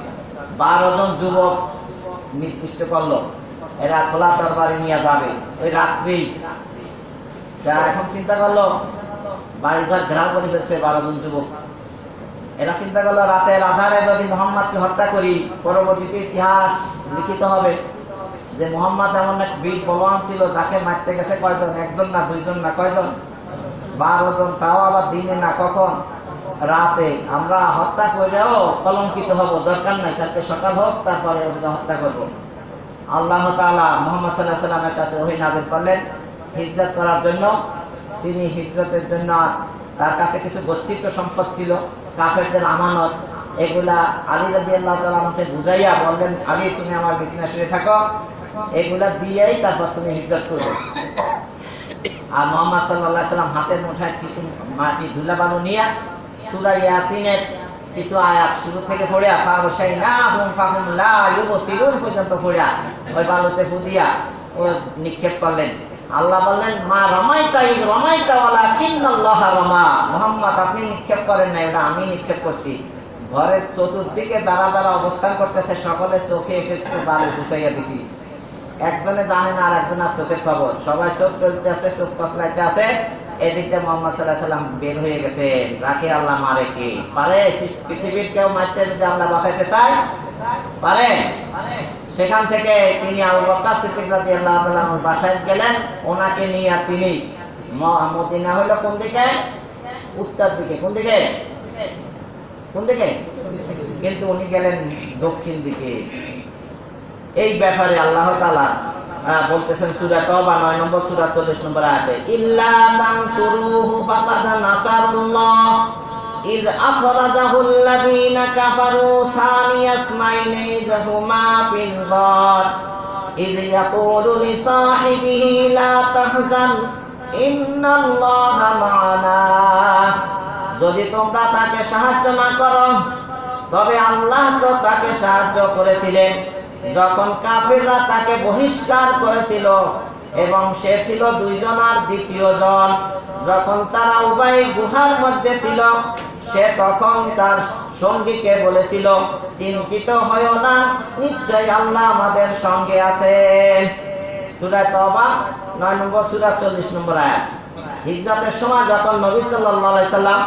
12 জন যুবক নির্দিষ্ট করলো, এরা খোলা তরবারি নিয়ে যাবে ওই রাত্রি। এখন চিন্তা করলো, বাড়িঘর ঘেরাও করে ফেলছে 12 জন যুবক। এরা চিন্তা করলো, রাতের আধারে যদি মোহাম্মদকে হত্যা করি, পরবর্তীতে ইতিহাস লিখিত হবে যে মোহাম্মদ এমন এক বীর বলবান ছিল, তাকে মারতে গেছে কয়জন? 1 জন না 2 জন না কয়জন? 12 জন, তাও আবার দিনে না, কখন? রাতে। আমরা হত্যা করেও কলঙ্কিত হব, দরকার নাই, কালকে সকাল হোক তারপরে হত্যা করব। আল্লাহ তাআলা মুহাম্মদ সাল্লাল্লাহু আলাইহি ওয়াসাল্লামের কাছে ওহী নাযিল করলেন হিজরত করার জন্য। তিনি হিজরতের জন্য, তার কাছে কিছু গচ্ছিত সম্পদ ছিল, কাফেরদের আমানত। এগুলা আলী রাদিয়াল্লাহু তাআলা আমাকে বুঝাইয়া বললেন, আলী তুমি আমার বিছানায় শুয়ে থাকো, এগুলা দিয়েই তারপর তুমি হিজরত করবে। আর মুহাম্মদ সাল্লাল্লাহু আলাইহি ওয়াসাল্লাম হাতের মুঠায় কিছু মাটি ধুলা বালু নিয়ে সূরা ইয়াসিনের কিছু আয়াত শুরু থেকে পড়ে ফাবশাইনাহুম ফাহুম লা ইউবসিরুন পর্যন্ত পড়ে ওই বালুতে ফুদিয়া ও নিক্ষেপ করলেন। আল্লাহ বললেন, মা রামাইতা ইয রামাইতা ওয়ালাকিন্নাল্লাহ রামা। মুহাম্মদ আপনি নিক্ষেপ করেন না, এটা আমি নিক্ষেপ করছি। ঘরের চতুর্দিকে যারা যারা অবস্থান করতেছে সকলের চোখে একটু বালু ঘুষাইয়া দিছি। একজনে জানে না আর একজনের চোখের খবর। সবাই চোখ চলতে আছে, চোখ কসলাইতে আছে। এদিকে মুহাম্মদ সাল্লাল্লাহু আলাইহি ওয়াসাল্লাম বের হয়ে গেছে। রাখে আল্লাহ মারে কে পারে? পৃথিবীর কেউ মারতে যদি আল্লাহ বাঁচাইতে চায় পারে? সেখান থেকে তিনি আবু বকর সিদ্দিক রাদিয়াল্লাহু তাআলা আনহুর বাসায় গেলেন। ওনাকে নিয়ে তিনি মদিনা হলো কোন দিকে? উত্তর দিকে। কোন দিকে? কোন দিকে? কিন্তু উনি গেলেন দক্ষিণ দিকে। এই ব্যাপারে আল্লাহ তাআলা বলতেছেন সূরা তাওবা 9 নম্বর সূরা 40 নম্বর আয়াতে, ইল্লা তানসুরুহু ফাকাদ নাসারুল্লাহ ইয আখরাজাহুল লাযীনা কাফারু সানিয়াত মাইনাহুমা ফিল গার ইয ইয়াকুলু লিসাহিবিহি লা তাহজান ইন্নাল্লাহা মা'ানা। যদি তোমরা তাকে সাহায্য না করো, তবে আল্লাহ তো তাকে সাহায্য করেছিলেন যখন কাফিররা তাকে বহিষ্কার করেছিল এবং সে ছিল 2 জনের দ্বিতীয় জন। যখন তারা উভয় গুহার মধ্যে ছিল, সে তখন তার সঙ্গীকে বলেছিল, চিন্তিত হয়ো না, নিশ্চয়ই আল্লাহ আমাদের সঙ্গে আছেন। সূরা তাওবা 9 নম্বর সূরা 40 নম্বর আয়াত। হিজরতের সময় যখন নবী সাল্লাল্লাহু আলাইহি সাল্লাম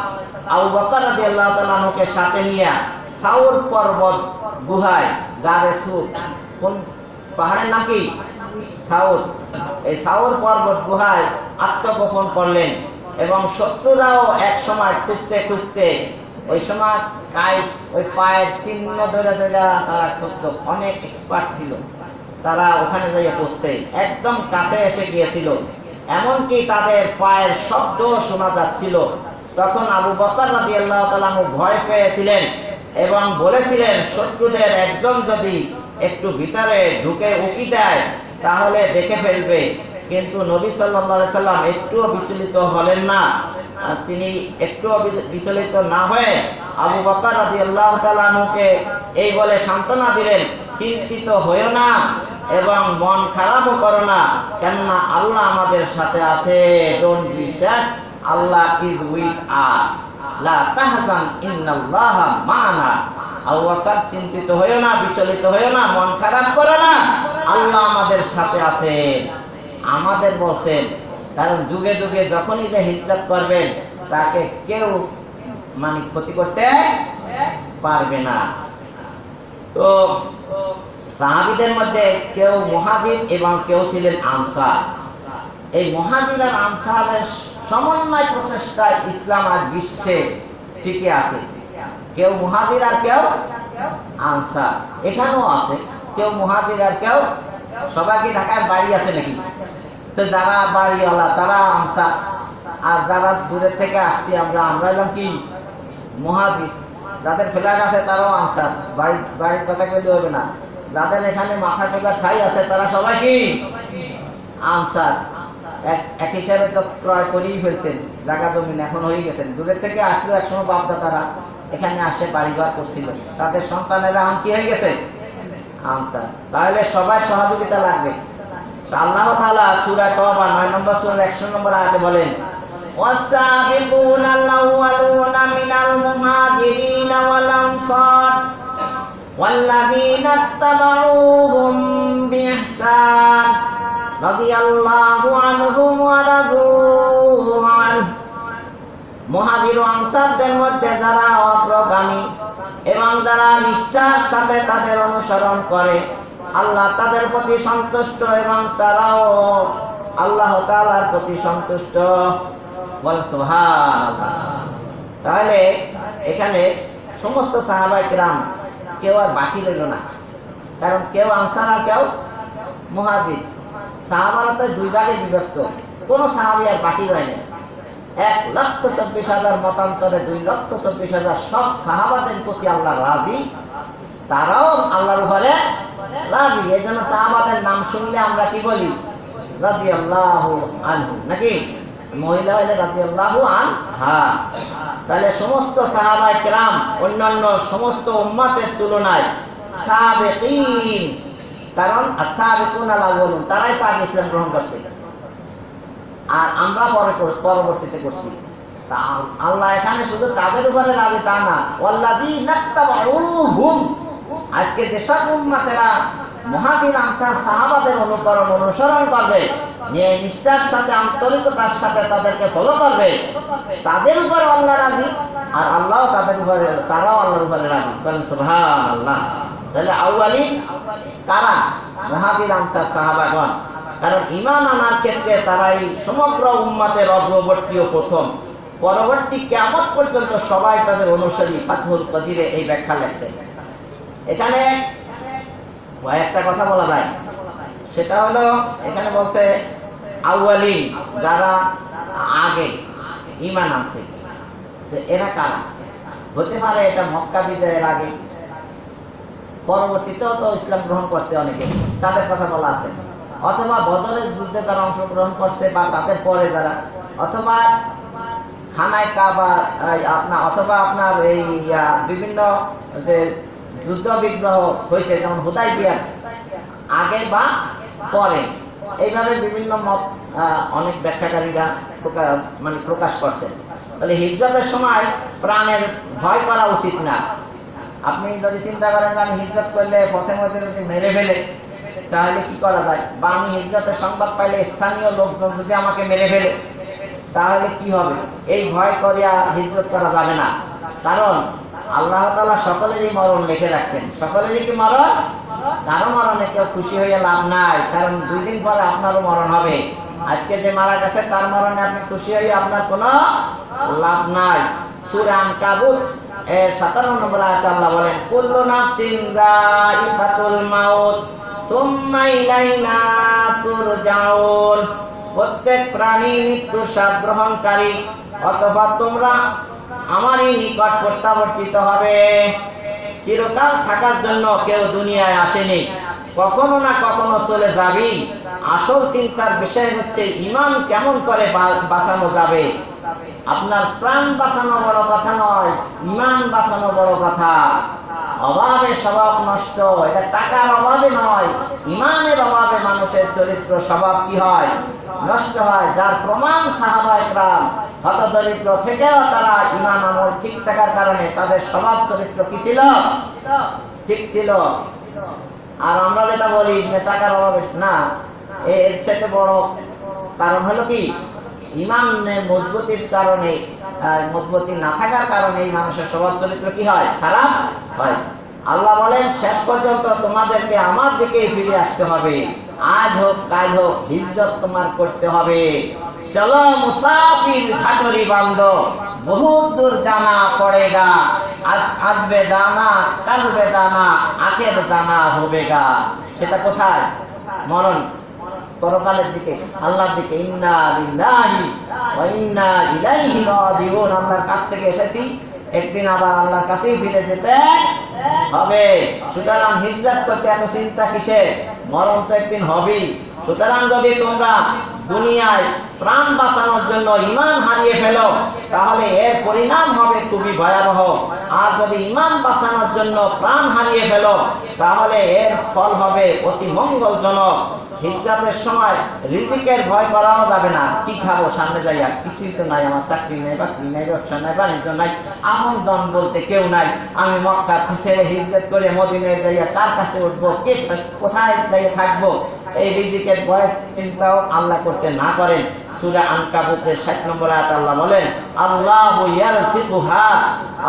আবু বকর রাদিয়াল্লাহু তাআলা আনহুকে সাথে নিয়ে সাউর পর্বত গুহায়, গারে সুর, কোন পাহাড়ের নাম কি? সাউর। এই সাউর পর্বত গুহায় আত্মগোপন করলেন এবং শত্রুরাও এক সময় খুঁজতে খুঁজতে, ওই সময় ওই পায়ের চিহ্ন ধরে ধরে তারা খুঁজত, অনেক এক্সপার্ট ছিল, তারা ওখানে যাইয়া পৌঁছতে একদম কাছে এসে গিয়েছিল, এমনকি তাদের পায়ের শব্দ শোনা যাচ্ছিল। তখন আবু বকর রাদিয়াল্লাহু তাআলা আনহু ভয় পেয়েছিলেন এবং বলেছিলেন, শত্রুদের একজন যদি একটু ভিতরে ঢুকে উকি দেয় তাহলে দেখে ফেলবে। কিন্তু নবী সাল্লাল্লাহু আলাইহি সাল্লাম একটুও বিচলিত হলেন না। তিনি একটুও বিচলিত না হয়ে আবু বকর রাদিয়াল্লাহু তাআলা আনহুকে এই বলে সান্ত্বনা দিলেন, চিন্তিত হয়ো না এবং মন খারাপও করো না, কেননা আল্লাহ আমাদের সাথে আছে। Don't be sad, Allah is with us, লা তাহজান ইন্নাল্লাহা মা'ানা। আবু বকর চিন্তিত হয়ো না, বিচলিত হয়ো না, মন খারাপ করো না, আল্লাহ আমাদের সাথে আছে। আমাদের বলছেন, কারণ যুগে যুগে যখনই যে হিজরত করবেন তাকে কেউ ক্ষতি করতে পারবে না। তো সাহাবীদের মধ্যে কেউ মুহাজির এবং কেউ ছিলেন আনসার। এই মুহাজির আর আনসারের সমন্বয় প্রচেষ্টায় ইসলাম আজ বিশ্বে টিকে আছে। কেউ মুহাজির আর কেউ আনসার। এখানেও আছে কেউ মুহাজির আর কেউ, সবাই কি ঢাকায় বাড়ি আছে নাকি? তো যারা বাড়িওয়ালা তারা আনসার, আর যারা দূরের থেকে আসছি আমরা এলাম কি মুহাজির। যাদের ফ্ল্যাট আছে তারাও আনসার, বাড়ির কথা বলতে হবে না। যাদের এখানে মাথা টোকা ঠাই আছে তারা সবাই কি আনসার। এক হিসাবে তো ক্রয় করেই ফেলছেন জায়গা জমিন, এখন হয়ে গেছেন। দূরের থেকে আসলেও একসময় বাপদাদারা এখানে আসে বাড়িঘর করছিল, তাদের সন্তানেরা কি হয়ে গেছে আনসার। তাহলে সবাই সহযোগিতা লাগবে। আল্লাহ তাআলা সূরা তওবা 9 নম্বর সূরার 100 নম্বর আয়াতে বলেন, ওয়াসাবিকুনা আল-আউওয়ালুনা মিনাল মুহাজিরিনা ওয়াল আনসার ওয়াল্লাযীনা ইত্তাবাউহুম বিইহসান রাদিয়াল্লাহু আনহুম ওয়া রাদু আনহু। মুহাজির ও আনসারদের মধ্যে যারা অগ্রগামী এবং যারা নিষ্ঠার সাথে তাদের অনুসরণ করে, আল্লাহ তাদের প্রতি সন্তুষ্ট এবং তারাও আল্লাহ তাআলার প্রতি সন্তুষ্ট। বল সুবহানাল্লাহ। তাহলে এখানে সমস্ত সাহাবায়ে কিরাম কেউ আর বাকি রইল না, কারণ কেউ আনসার আর কেউ মুহাজির। সাহাবারা তো দুই ভাগে বিভক্ত, কোন সাহাবী আর বাকি রয়নি। 1,24,000 মতান্তরে 2,24,000 সব সাহাবাদের প্রতি আল্লাহ রাজি, তারাও আল্লাহর উপরে রাজি। এই জন্য সাহাবাদের নাম শুনলে আমরা কি বলি রাদিয়াল্লাহু আনহু, নাকি মহিলা হইলে রাদিয়াল্লাহু আনহা। তাহলে সমস্ত সাহাবায়ে কেরাম অন্যান্য সমস্ত উম্মতের তুলনায় সাবিকিন, কারণ আস-সাবিকুনা আল-আউয়ালুন, তারাই তো আগে ইসলাম গ্রহণ করছে আর আমরা পরবর্তীতে করছি। তা আল্লাহ এখানে শুধু তাদের উপরে রাজি তা না, ওয়াল্লাযীনা ইত্তাবাউহুম, আজকে যেসব উম্মতেরা মুহাজির আনসার সাহাবাদের অনুসরণ করবে, নিয়ে নিষ্ঠার সাথে আন্তরিকতার সাথে তাদেরকে ফলো করবে, তাদের উপর আল্লাহ রাজি আর আল্লাহ তাদের উপরে, তারাও আল্লাহর উপরে রাজি। বলেন সুবহানাল্লাহ। তাহলে আউয়ালিন কারা? মুহাজির আনসার সাহাবাগণ। কারণ ঈমান আনার ক্ষেত্রে তারাই সমগ্র উম্মতের অগ্রবর্তী ও প্রথম। পরবর্তী কিয়ামত পর্যন্ত সবাই তাদের অনুসারী। ফাতহুল কদিরে এই ব্যাখ্যা লেখছে। এখানে একটা কথা বলা যায়, সেটা হলো এখানে বলছে আউয়ালিন, যারা আগে ঈমান আনছে। এরা কারা? হতে পারে এটা মক্কা বিজয়ের আগে, পরবর্তীতেও তো ইসলাম গ্রহণ করছে অনেকে, তাদের কথা বলা আছে। অথবা বদরের যুদ্ধে তারা অংশগ্রহণ করছে, বা তাদের পরে যারা, অথবা খানায় কাবা অথবা আপনার এই বিভিন্ন যে যুদ্ধ বিগ্রহ হয়েছে, যেমন হুদাইবিয়ার আগে বা পরে, এইভাবে বিভিন্ন মত অনেক ব্যাখ্যাকারীরা প্রকাশ করছে। তাহলে হিজরতের সময় প্রাণের ভয় করা উচিত না। আপনি যদি চিন্তা করেন যে আমি হিজরত করলে পথে মধ্যে যদি মেরে ফেলে, তাহলে কি করা যায়? বা আমি হিজরতের সংবাদ পাইলে স্থানীয় লোকজন যদি আমাকে মেরে ফেলে, তাহলে কি হবে? এই ভয় করিয়া হিজরত করা যাবে না। কারণ আল্লাহ তাআলা সকলেরই মরণ লিখে রাখছেন। সকলেরই কি মরণ? কারো মরণে কেউ খুশি হয়ে লাভ নাই, কারণ 2 দিন পরে আপনারও মরণ হবে। আজকে যে মারা গেছে তার মরণে আপনি খুশি হয়ে আপনার কোনো লাভ নাই। সূরা আনকাবুত 57 নম্বর আয়াতে আল্লাহ বলেন, কুল্লু নাফসিন যায়িকাতুল মাউত সুম্মা ইলাইনা তুরজাউন, প্রত্যেক প্রাণী মৃত্যুর স্বাদ গ্রহণকারী, অথবা তোমরা আমারই নিকট প্রত্যাবর্তিত হবে। চিরকাল থাকার জন্য কেউ দুনিয়ায় আসেনি, কখনো না কখনো চলে যাবি। আসল চিন্তার বিষয় হচ্ছে ঈমান কেমন করে বাঁচানো যাবে। আপনার প্রাণ বাঁচানো বড় কথা নয়, ঈমান বাঁচানো বড় কথা। অভাবে স্বভাব নষ্ট, এটা টাকার অভাবে নয়, ঈমানের অভাবে মানুষের চরিত্র স্বভাব কি হয়? নষ্ট হয়। যার প্রমাণ সাহাবায়ে কেরাম হতদরিদ্র থেকেও তারা ঈমান আমল ঠিক থাকার কারণে তাদের স্বভাব চরিত্র কি ছিল? ঠিক ছিল। আর আমরা যেটা বলি যে টাকার অভাবে, না, এর চেয়ে বড় কারণ হলো কি? ঈমানের মজবুতির কারণে, মজবুতি না থাকার কারণে এই মানুষের স্বভাব চরিত্র কি হয়? খারাপ হয়। আল্লাহ বলেন, শেষ পর্যন্ত তোমাদেরকে আমার দিকেই ফিরে আসতে হবে। আজ হোক কাল হোক হিজরত তোমার করতে হবে। চলো মুসাফির খাটরি বান্ধো, বহুত দূর জানা পড়েগা। আজ আসবে দানা, কালবে দানা, আখের দানা হবেগা। সেটা কোথায়? মরণ। পরকালের দিকে, আল্লাহর দিকে। ইন্না লিল্লাহি ওয়া ইন্না ইলাইহি রাজিউন, আল্লাহর কাছ থেকে এসেছি, একদিন আবার আল্লাহর কাছেই ফিরে যেতে হবে। সুতরাং হিজরত করতে এত চিন্তা কিসে? মরণ তো একদিন হবেই। সুতরাং যদি তোমরা দুনিয়ায় প্রাণ বাঁচানোর জন্য ঈমান হারিয়ে ফেলো, তাহলে এর পরিণাম হবে খুবই ভয়াবহ। আর যদি ঈমান বাঁচানোর জন্য প্রাণ হারিয়ে ফেলো, তাহলে এর ফল হবে অতি মঙ্গলজনক। হিজরতের সময় রিজিকের ভয় করানো যাবে না। কি খাবো সামনে যাইয়া? কিছুই তো নাই, আমার চাকরি নেই, বাকরি নেই, ব্যবসা নাই, বাণিজ্য নাই, আপন জন বলতে কেউ নাই। আমি মক্কা ছেড়ে হিজরত করে মদিনায় যাইয়া কার কাছে উঠবো, কে কোথায় যাইয়া থাকবো? এই রিজিকের ভয় চিন্তাও আল্লাহ করতে না করেন। সূরা আনকাবুতের 60 নম্বর আয়াত আল্লাহ বলেন, আল্লাহু ইয়ারযুকুহা,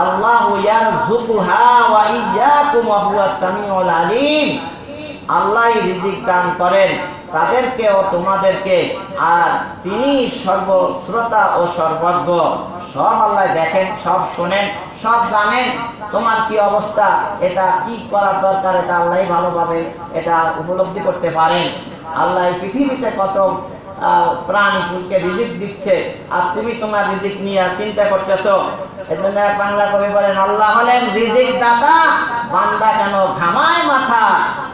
আল্লাহু ইয়ারযুকুহা ওয়া ইয়্যাকুম ওয়া হুয়াস সামিউল আলিম। আল্লাহই রিজিক দান করেন তাদেরকে ও তোমাদেরকে, আর তিনি সর্বশ্রোতা ও সর্বজ্ঞ। সব আল্লাহ দেখেন, সব শোনেন, সব জানেন তোমার কি অবস্থা, এটা কি করার দরকার, এটা আল্লাহই ভালোভাবে এটা উপলব্ধি করতে পারেন। আল্লাহ পৃথিবীতে কত প্রাণীকে রিজিক দিচ্ছে, আর তুমি তোমার রিজিক নিয়ে চিন্তা করতেছো। এজন্য বাংলা কবি বলেন, আল্লাহ হলেন রিজিক দাতা, বান্দা কেন ঘামায় মাথা,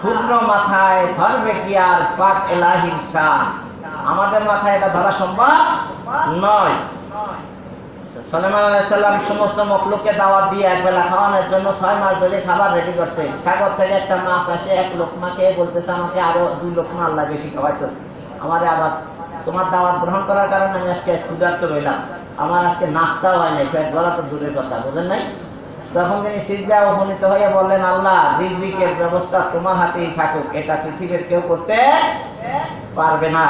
ক্ষুদ্র মাথায় ধরবে কি আর পাক এলাহির শান। আমাদের মাথায় এটা ধরা সম্ভব নয়। সুলাইমান আলাইহিস সালাম সমস্ত মখলুককে দাওয়াত দিয়ে একবেলা খাওয়ানোর জন্য 6 মাস ধরে খাবার রেডি করছে। সাগর থেকে একটা মাছ আসে, এক লোকমা খেয়ে বলতেছে, আমাকে আরো 2 লোকমা আল্লাহ বেশি খাওয়াইতো। আমারে আবার তোমার দাওয়াত গ্রহণ করার কারণে আমি আজকে ক্ষুধার্ত রইলাম, আমার আজকে নাস্তাও হয় নাই, পেট ভরা তো দূরের কথা, বুঝেন নাই? তখন তিনি সিজদা উপনীত হয়ে বললেন, আল্লাহ রিজিকের ব্যবস্থা তোমার হাতেই থাকুক, এটা পৃথিবীর কেউ করতে পারবে না।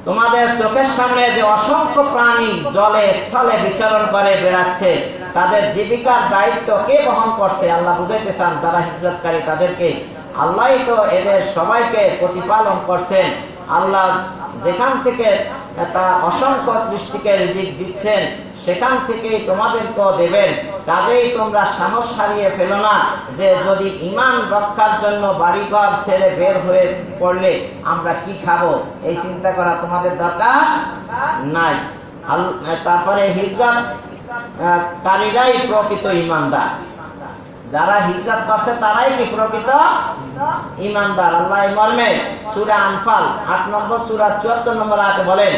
তোমাদের চোখের সামনে যে অসংখ্য প্রাণী জলে স্থলে বিচরণ করে বেড়াচ্ছে, তাদের জীবিকার দায়িত্ব কে বহন করছে? আল্লাহ বুঝাইতে চান যারা হিজরতকারী তাদেরকে, আল্লাহই তো এদের সবাইকে প্রতিপালন করছেন। আল্লাহ যেখান থেকে তা অসংখ্য সৃষ্টিকে রিজিক দিচ্ছেন, সেখান থেকেই তোমাদেরকেও দেবেন। কাজেই তোমরা সাহস হারিয়ে ফেলো না যে যদি ঈমান রক্ষার জন্য বাড়িঘর ছেড়ে বের হয়ে পড়লে আমরা কি খাবো, এই চিন্তা করা তোমাদের দরকার নাই। তারপরে হিজরত কারীরাই প্রকৃত ঈমানদার। যারা হিজরত করছে তারাই কি প্রকৃত ঈমানদার। আল্লাহ এই মর্মে সূরা আনফাল 8 নম্বর সূরা 74 নম্বর আয়াতে বলেন,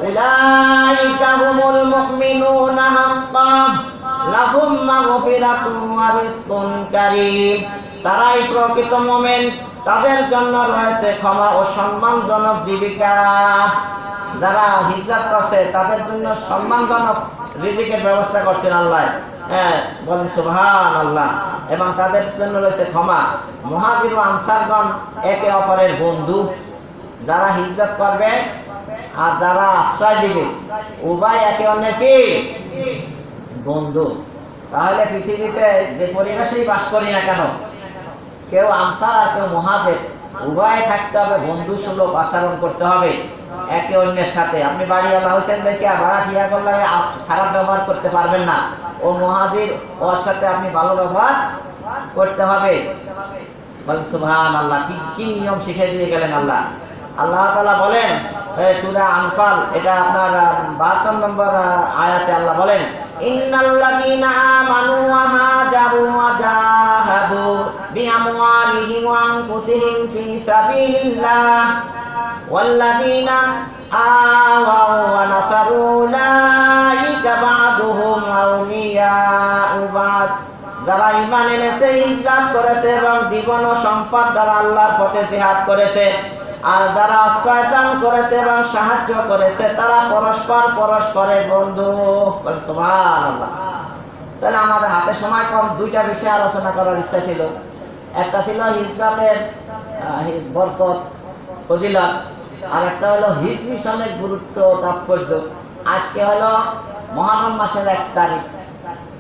উলাইকা হুমুল মুমিনুনা হাক্কান লাহুম মাগফিরাতুন ওয়া রিজকুন কারীম। তারাই প্রকৃত মুমিন, তাদের জন্য রয়েছে ক্ষমা ও সম্মানজনক জীবিকা। যারা হিজরত করছে তাদের জন্য সম্মানজনক রিজিকের ব্যবস্থা করছেন আল্লাহ। হ্যাঁ, বলেন সুবহানাল্লাহ। এবং তাদের জন্য রয়েছে ক্ষমা। মুহাজির ও আনসারগণ একে অপরের বন্ধু। যারা হিজরত করবে আর যারা আশ্রয় দিবে, উভয় একে অন্যের কি বন্ধু। তাহলে পৃথিবীতে যে পরিবেশেই বাস করি না কেন, কেউ আনসার আর কেউ মুহাজির, উভয় থাকতে হবে, বন্ধু সুলভ আচরণ করতে হবে একে অন্যের সাথে। আপনি বাড়ি আলা হোসেন দেখে ভাড়া ঠিয়া করলে খারাপ ব্যবহার করতে পারবেন না। ও মুহাজির, ওর সাথে আপনি ভালো ব্যবহার করতে হবে। বলেন সুবহানাল্লাহ। কি নিয়ম শিখিয়ে দিয়ে গেলেন আল্লাহ। আল্লাহ তাআলা বলেন সূরা আনফাল, এটা আপনার 72 নম্বর আয়াতে আল্লাহ বলেন, ইন্নাল্লাযীনা আমানু ওয়া হাজারু ওয়া জাহাদু বিআমওয়ালিহিম ওয়া আনফুসিহিম ফি সাবিলিল্লাহ ওয়াল্লাযীনা আওয়াউ ওয়া নাসারু উলাইকা বা'দুহুম আউলিয়াউ বা'দ। যারা ঈমান এনেছে, হিজরত করেছে এবং জীবন ও সম্পদ দ্বারা আল্লাহর পথে জিহাদ করেছে, আর যারা আশ্রয়দান করেছে এবং সাহায্য করেছে, তারা পরস্পর পরস্পরের বন্ধু। সুবহানাল্লাহ। তাহলে আমাদের হাতে সময় কম, 2টা বিষয় আলোচনা করার ইচ্ছা ছিল। একটা ছিল হিজরতের বরকত ফজিলত, আর একটা হলো হিজরি সনের গুরুত্ব তাৎপর্য। আজকে হলো মুহররম মাসের 1 তারিখ,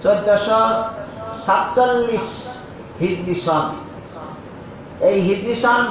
1447 হিজরি সন। এই হিজরি সন